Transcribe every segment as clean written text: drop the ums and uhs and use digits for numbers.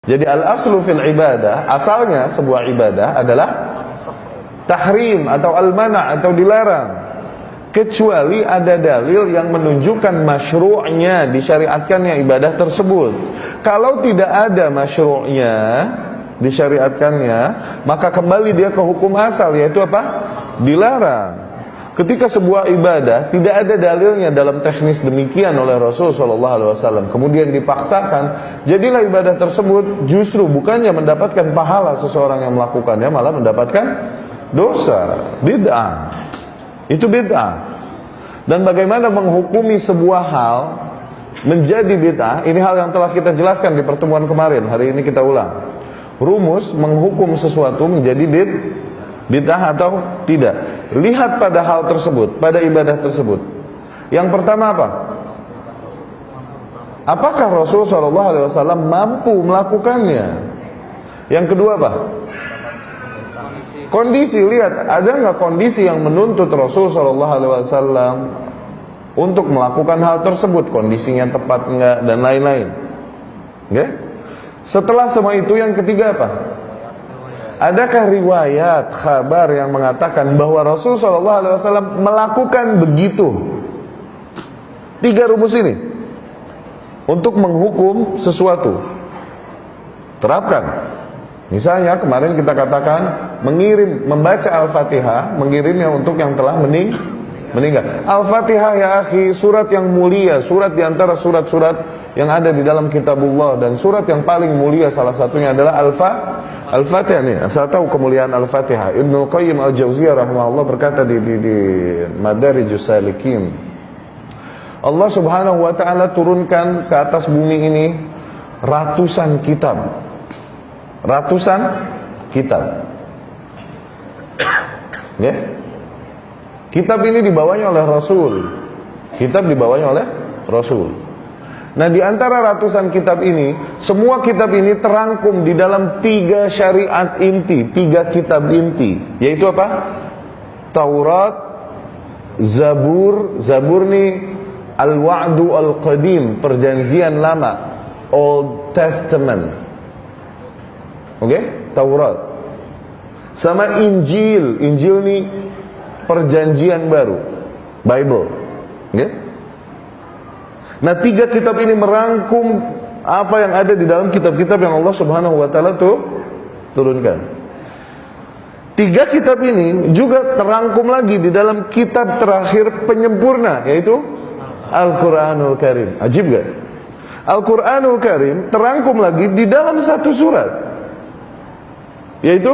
Jadi al-aslu fil ibadah, asalnya sebuah ibadah adalah tahrim atau al-mana' atau dilarang, kecuali ada dalil yang menunjukkan masyru'nya, disyariatkannya ibadah tersebut. Kalau tidak ada masyru'nya, disyariatkannya, maka kembali dia ke hukum asal, yaitu apa? Dilarang. Ketika sebuah ibadah tidak ada dalilnya dalam teknis demikian oleh Rasul SAW, kemudian dipaksakan, jadilah ibadah tersebut justru bukannya mendapatkan pahala seseorang yang melakukannya, malah mendapatkan dosa, bid'ah. Itu bid'ah. Dan bagaimana menghukumi sebuah hal menjadi bid'ah, ini hal yang telah kita jelaskan di pertemuan kemarin. Hari ini kita ulang. Rumus menghukum sesuatu menjadi bid'ah atau tidak. Lihat pada hal tersebut, pada ibadah tersebut. Yang pertama apa? Apakah Rasul SAW mampu melakukannya? Yang kedua apa? Kondisi, lihat, ada nggak kondisi yang menuntut Rasul SAW untuk melakukan hal tersebut? Kondisinya tepat nggak dan lain-lain. Oke? Setelah semua itu, yang ketiga apa? Adakah riwayat, kabar yang mengatakan bahwa Rasul SAW melakukan begitu? 3 rumus ini untuk menghukum sesuatu. Terapkan. Misalnya kemarin kita katakan membaca Al-Fatihah, mengirimnya untuk yang telah meninggal. Al-Fatihah ya akhi, surat yang mulia, surat diantara surat-surat yang ada di dalam kitabullah, dan surat yang paling mulia salah satunya adalah Al-Fatihah nih. Saya tahu kemuliaan Al-Fatihah. Ibnu Qayyim Al-Jauziyah rahimahullah berkata di Madarijus Salikin, Allah Subhanahu wa taala turunkan ke atas bumi ini ratusan kitab. Ratusan kitab. Ya? Kitab ini dibawanya oleh Rasul. Kitab dibawanya oleh Rasul. Nah, di antara ratusan kitab ini, semua kitab ini terangkum di dalam 3 syariat inti, 3 kitab inti, yaitu apa? Taurat, Zabur. Zabur ini Al-Wa'du Al-Qadim, perjanjian lama, Old Testament. Oke? Taurat. Sama Injil. Injil ini perjanjian baru, Bible. Oke? Nah, 3 kitab ini merangkum apa yang ada di dalam kitab-kitab yang Allah Subhanahu wa taala turunkan. 3 kitab ini juga terangkum lagi di dalam kitab terakhir penyempurna, yaitu Al-Qur'anul Karim. Ajib gak? Al-Qur'anul Karim terangkum lagi di dalam 1 surat, yaitu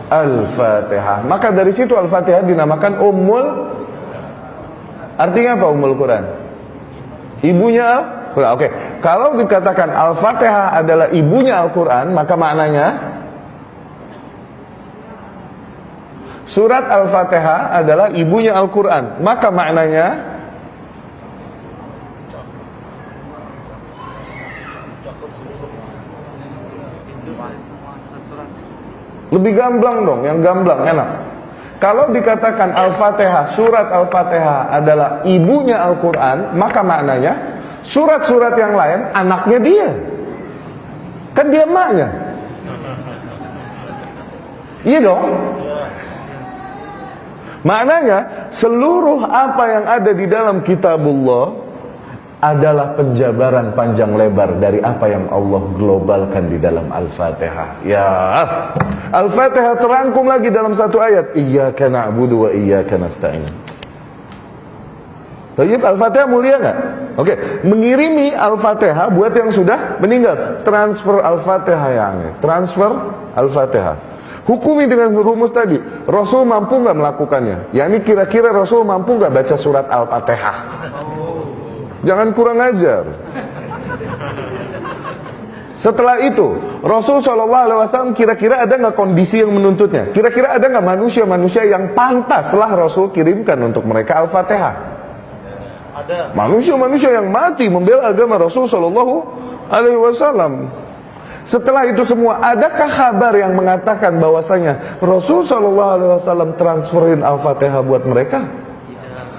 Al-Fatihah. Maka dari situ Al-Fatihah dinamakan artinya apa Ummul Quran? Ibunya Al-Quran. Oke. Kalau dikatakan Al-Fatihah adalah ibunya Al-Quran, maka maknanya surat Al-Fatihah adalah ibunya Al-Quran. Maka maknanya lebih gamblang dong, yang gamblang, enak. Kalau dikatakan Al-Fatihah, surat Al-Fatihah adalah ibunya Al-Quran, maka maknanya surat-surat yang lain anaknya dia. Kan dia emaknya. Iya dong. Maknanya seluruh apa yang ada di dalam kitabullah adalah penjabaran panjang lebar dari apa yang Allah globalkan di dalam Al-Fatihah. Ya, Al-Fatihah terangkum lagi dalam 1 ayat, Iyyaka na'budu wa iyyaka nasta'in. Jadi Al-Fatihah mulia nggak? Oke, mengirimi Al-Fatihah buat yang sudah meninggal, transfer Al-Fatihah transfer Al-Fatihah. Hukumi dengan rumus tadi. Rasul mampu nggak melakukannya? Yani kira-kira Rasul mampu nggak baca surat Al-Fatihah? Jangan kurang ajar. Setelah itu, Rasul SAW kira-kira ada nggak kondisi yang menuntutnya? Kira-kira ada nggak manusia-manusia yang pantaslah Rasul kirimkan untuk mereka Al-Fatihah? Ada. Manusia-manusia yang mati membela agama Rasul SAW. Setelah itu semua, adakah kabar yang mengatakan bahwasanya Rasul SAW transferin Al-Fatihah buat mereka?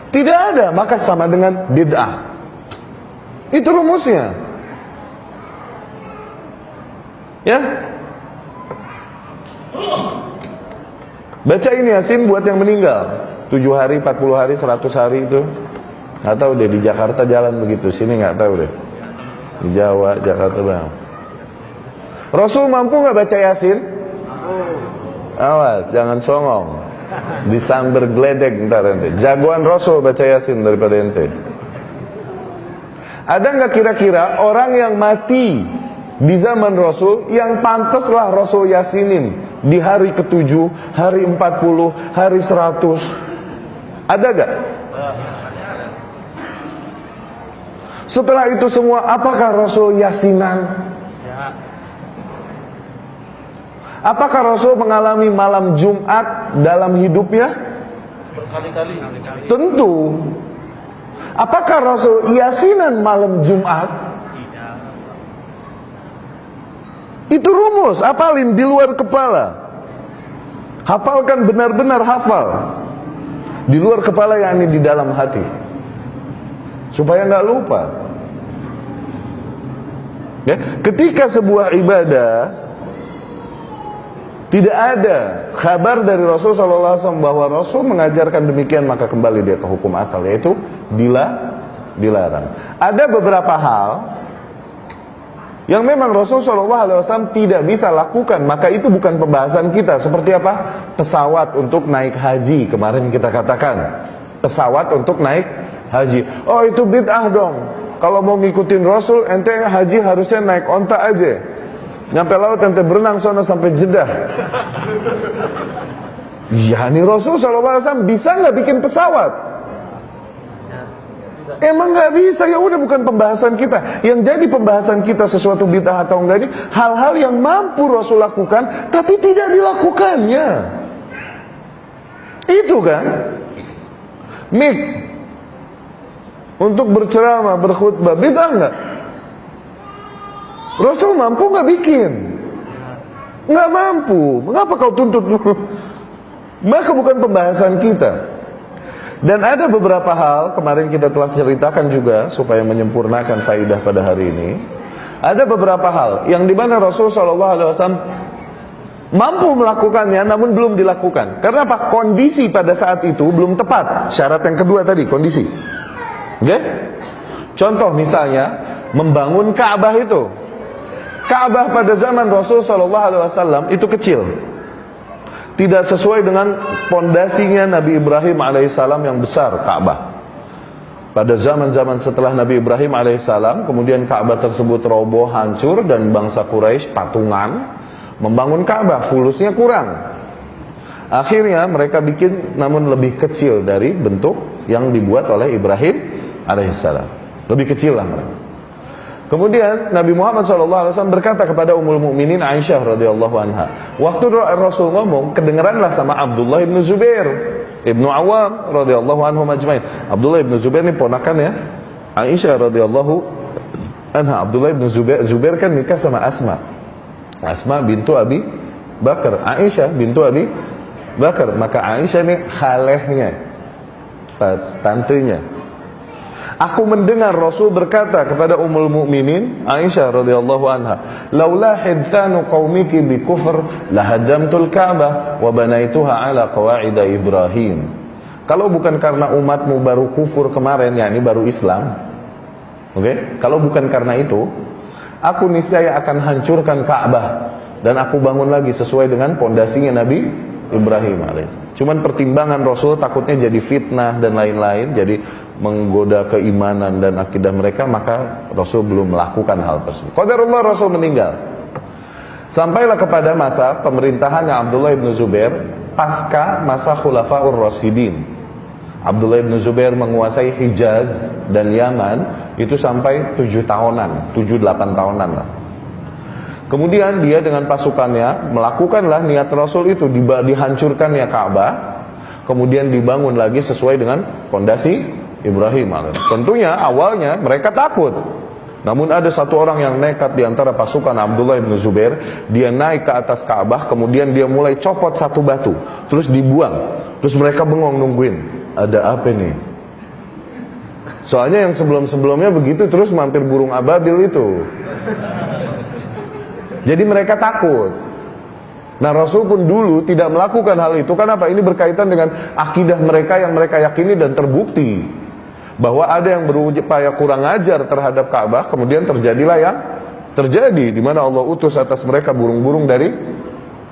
Tidak ada, maka sama dengan bid'ah. Itu rumusnya. Ya. Bacain Yasin buat yang meninggal. 7 hari, 40 hari, 100 hari itu. Nggak tahu deh, di Jakarta jalan begitu, sini nggak tahu deh. Di Jawa, Jakarta bang. Rasul mampu nggak baca Yasin? Awas, jangan songong. Disamber geledek ntar ente. Jagoan Rasul baca Yasin daripada ente. Ada nggak kira-kira orang yang mati di zaman Rasul yang pantaslah Rasul Yasinin di hari ke-7, hari 40, hari 100? Ada gak? Setelah itu semua, apakah Rasul Yasinan? Apakah Rasul mengalami malam Jumat dalam hidupnya? Berkali-kali. Tentu. Apakah Rasul Yasinan malam Jumat? Itu rumus, hafalin di luar kepala. Hafalkan benar-benar hafal. Di luar kepala, yakni di dalam hati, supaya nggak lupa. Ya, ketika sebuah ibadah tidak ada kabar dari Rasul SAW bahwa Rasul mengajarkan demikian, maka kembali dia ke hukum asal, yaitu dilarang. Ada beberapa hal yang memang Rasul SAW tidak bisa lakukan, maka itu bukan pembahasan kita. Seperti apa? Pesawat untuk naik haji, kemarin kita katakan pesawat untuk naik haji. Oh, itu bid'ah dong. Kalau mau ngikutin Rasul, ente haji harusnya naik onta aja, nyampe laut ente berenang sana sampai Jeddah. Ya, nih Rasul SAW bisa nggak bikin pesawat? Emang nggak bisa, ya udah, bukan pembahasan kita. Yang jadi pembahasan kita sesuatu bid'ah atau enggak ini hal-hal yang mampu Rasul lakukan tapi tidak dilakukannya. Itu kan mik untuk berceramah, berkhutbah, bid'ah enggak? Rasul mampu nggak bikin? Nggak mampu. Mengapa kau tuntut? Maka bukan pembahasan kita. Dan ada beberapa hal, kemarin kita telah ceritakan juga supaya menyempurnakan faidah pada hari ini. Ada beberapa hal yang dimana Rasul SAW mampu melakukannya namun belum dilakukan. Karena apa? Kondisi pada saat itu belum tepat. Syarat yang kedua tadi, kondisi. Oke? Contoh misalnya membangun Ka'bah itu. Ka'bah pada zaman Rasul SAW itu kecil, tidak sesuai dengan pondasinya Nabi Ibrahim alaihissalam yang besar, Ka'bah. Pada zaman-zaman setelah Nabi Ibrahim alaihissalam, kemudian Ka'bah tersebut roboh, hancur, dan bangsa Quraisy patungan membangun Ka'bah, fulusnya kurang. Akhirnya mereka bikin namun lebih kecil dari bentuk yang dibuat oleh Ibrahim alaihissalam. Lebih kecil lah mereka. Kemudian Nabi Muhammad SAW berkata kepada Ummul Mukminin Aisyah radhiyallahu anha, waktu Rasul ngomong, kedengeranlah sama Abdullah ibn Zubair ibnu Awam radhiyallahu anhu majmain. Abdullah ibn Zubair ini ponakan ya Aisyah radhiyallahu anha. Abdullah ibn Zubair kan nikah sama Asma bintu Abi Bakar, Aisyah bintu Abi Bakar. Maka Aisyah ini khalehnya, tantenya. Aku mendengar Rasul berkata kepada Ummul Mukminin Aisyah radhiyallahu anha, "Laula hidthanu qaumiki bi kufr lahadamtul Ka'bah wa banaituha ala qawaid Ibrahim." Kalau bukan karena umatmu baru kufur kemarin, yakni baru Islam. Oke? Kalau bukan karena itu, aku niscaya akan hancurkan Ka'bah dan aku bangun lagi sesuai dengan pondasinya Nabi Ibrahim alaihissalam. Cuman pertimbangan Rasul takutnya jadi fitnah dan lain-lain, jadi menggoda keimanan dan akidah mereka, maka Rasul belum melakukan hal tersebut. Qadarullah, Rasul meninggal. Sampailah kepada masa pemerintahannya Abdullah ibn Zubair pasca masa Khulafaur Rasyidin. Abdullah ibn Zubair menguasai Hijaz dan Yaman itu sampai 7 tahunan, 7-8 tahunan lah. Kemudian dia dengan pasukannya melakukanlah niat Rasul itu, dihancurkannya Ka'bah, kemudian dibangun lagi sesuai dengan fondasi Ibrahim. Tentunya awalnya mereka takut, namun ada satu orang yang nekat di antara pasukan Abdullah bin Zubair. Dia naik ke atas Ka'bah, kemudian dia mulai copot satu batu, terus dibuang. Terus mereka bengong nungguin, ada apa nih? Soalnya yang sebelum-sebelumnya begitu terus mampir burung ababil itu. Jadi mereka takut. Nah, Rasul pun dulu tidak melakukan hal itu. Kenapa? Ini berkaitan dengan akidah mereka yang mereka yakini dan terbukti bahwa ada yang berupaya kurang ajar terhadap Ka'bah, kemudian terjadilah yang terjadi, di mana Allah utus atas mereka burung-burung dari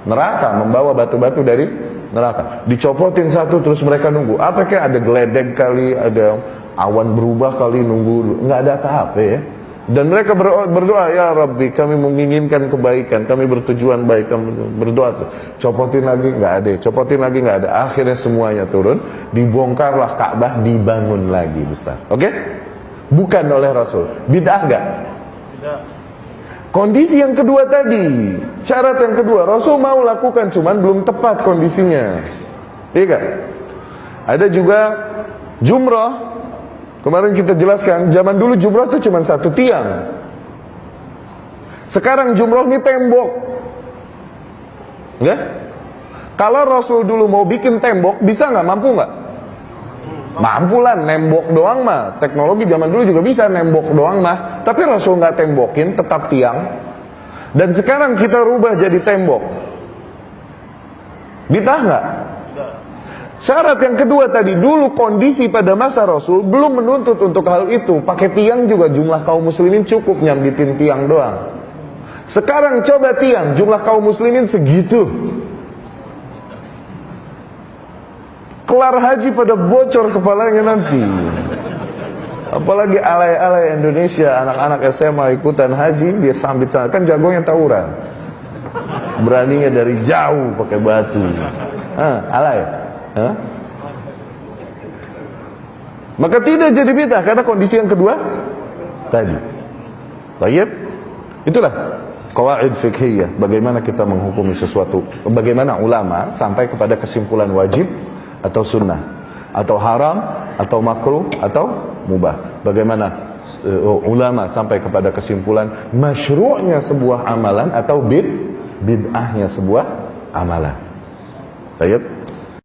neraka, membawa batu-batu dari neraka. Dicopotin satu terus mereka nunggu. Apa kayak ada geledek kali, ada awan berubah kali, nunggu, nggak ada apa-apa ya. Dan mereka berdoa, ya Rabbi, kami menginginkan kebaikan, kami bertujuan baik, kami berdoa. Copotin lagi, nggak ada. Copotin lagi, nggak ada. Akhirnya semuanya turun, dibongkarlah Ka'bah, dibangun lagi besar. Oke? Bukan oleh Rasul. Bid'ah nggak? Tidak. Kondisi yang kedua tadi, syarat yang kedua, Rasul mau lakukan, cuman belum tepat kondisinya. Iya kan? Ada juga jumrah. Kemarin kita jelaskan, zaman dulu jumrah itu cuma satu tiang. Sekarang jumrah ini tembok. Ya? Kalau Rasul dulu mau bikin tembok, bisa nggak? Mampu nggak? Mampu lah, nembok doang mah. Teknologi zaman dulu juga bisa nembok doang mah. Tapi Rasul nggak tembokin, tetap tiang. Dan sekarang kita rubah jadi tembok. Bid'ah nggak? Syarat yang kedua tadi, dulu kondisi pada masa Rasul belum menuntut untuk hal itu. Pakai tiang juga jumlah kaum muslimin cukup nyambitin tiang doang. Sekarang coba tiang, jumlah kaum muslimin segitu. Kelar haji pada bocor kepalanya nanti. Apalagi alay-alay Indonesia, anak-anak SMA ikutan haji, dia sambit sana, kan jagonya tawuran. Beraninya dari jauh pakai batu. Alay. Maka tidak jadi bid'ah karena kondisi yang kedua tadi. Baik, itulah qawaid fiqhiyah, bagaimana kita menghukumi sesuatu, bagaimana ulama sampai kepada kesimpulan wajib atau sunnah, atau haram atau makruh atau mubah. Bagaimana ulama sampai kepada kesimpulan masyru'nya sebuah amalan atau bid'ahnya sebuah amalan. Baik.